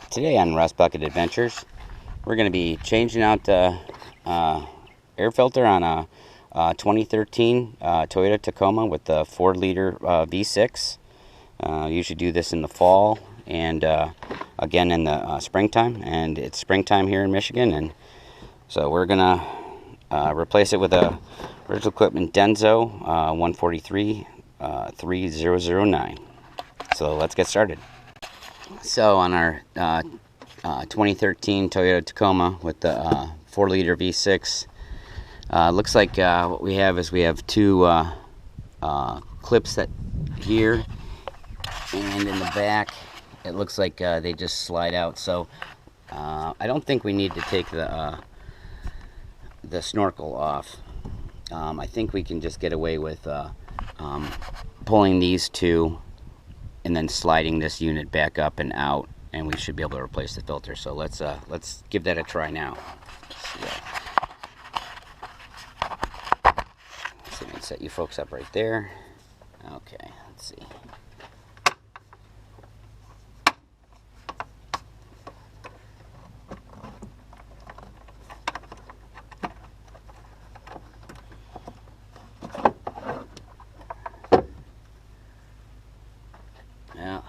Today on Rust Bucket Adventures, we're going to be changing out the air filter on a 2013 Toyota Tacoma with the 4-liter V6. Usually do this in the fall and again in the springtime, and it's springtime here in Michigan, and so we're going to replace it with a original equipment Denso 143 3009. So let's get started. So on our 2013 Toyota Tacoma with the 4-liter V6, looks like what we have is we have two clips that here, and in the back it looks like they just slide out. So I don't think we need to take the snorkel off. I think we can just get away with pulling these two and then sliding this unit back up and out, and we should be able to replace the filter. So let's give that a try now. So let me set you folks up right there. Okay, let's see. Now,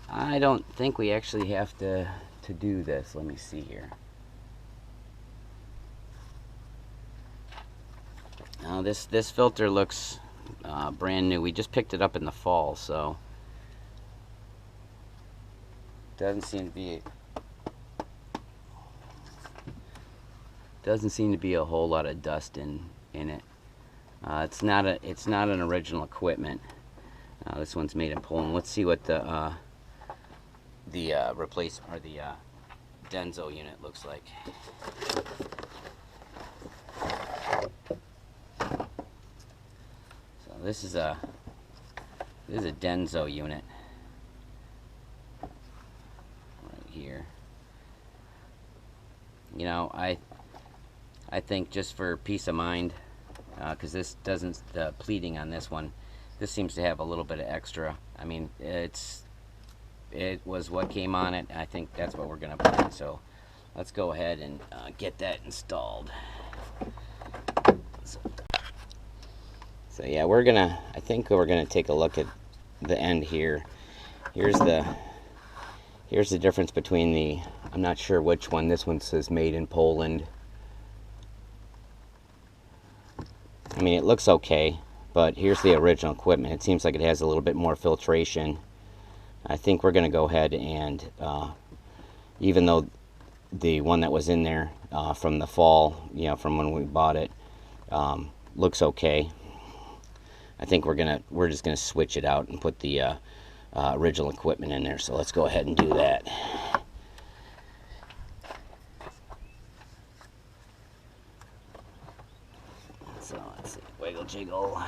I don't think we actually have to do this. Let me see here. Now this filter looks brand new. We just picked it up in the fall, so doesn't seem to be a whole lot of dust in it. It's not an original equipment. This one's made in Poland. Let's see what the replacement or the Denso unit looks like. So this is a Denso unit right here. You know, I think just for peace of mind, because this doesn't, the pleating on this one, this seems to have a little bit of extra. I mean, it was what came on it. I think that's what we're going to put in. So let's go ahead and get that installed. So yeah, I think we're gonna take a look at the end here. Here's the difference between the, I'm not sure which one. This one says made in Poland. I mean, it looks okay, but here's the original equipment. It seems like it has a little bit more filtration. I think we're going to go ahead and, even though the one that was in there from the fall, you know, from when we bought it, looks okay, I think we're just gonna switch it out and put the original equipment in there. So let's go ahead and do that. So let's see, wiggle jiggle.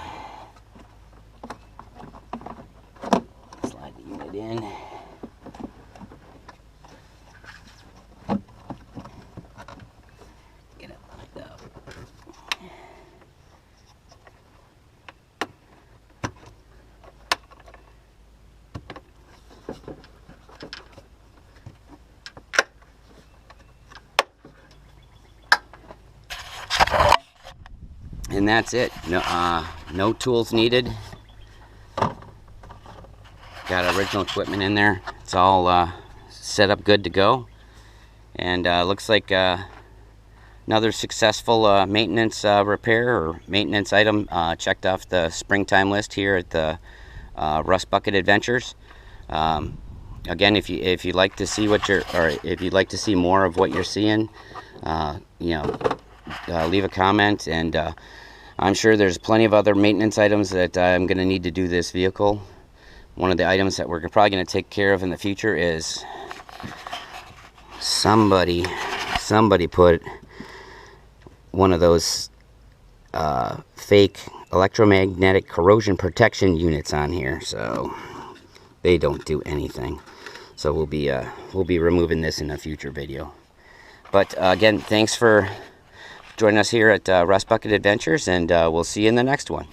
Slide the unit in. Get it lined up. And that's it. No tools needed. Got original equipment in there. It's all set up good to go. And looks like another successful maintenance repair or maintenance item checked off the springtime list here at the Rust Bucket Adventures. Again, if you'd like to see if you'd like to see more of what you're seeing, you know, leave a comment, and I'm sure there's plenty of other maintenance items that I'm going to need to do this vehicle. One of the items that we're probably going to take care of in the future is somebody put one of those fake electromagnetic corrosion protection units on here, so they don't do anything. So we'll be removing this in a future video. But again, thanks for joining us here at Rust Bucket Adventures, and we'll see you in the next one.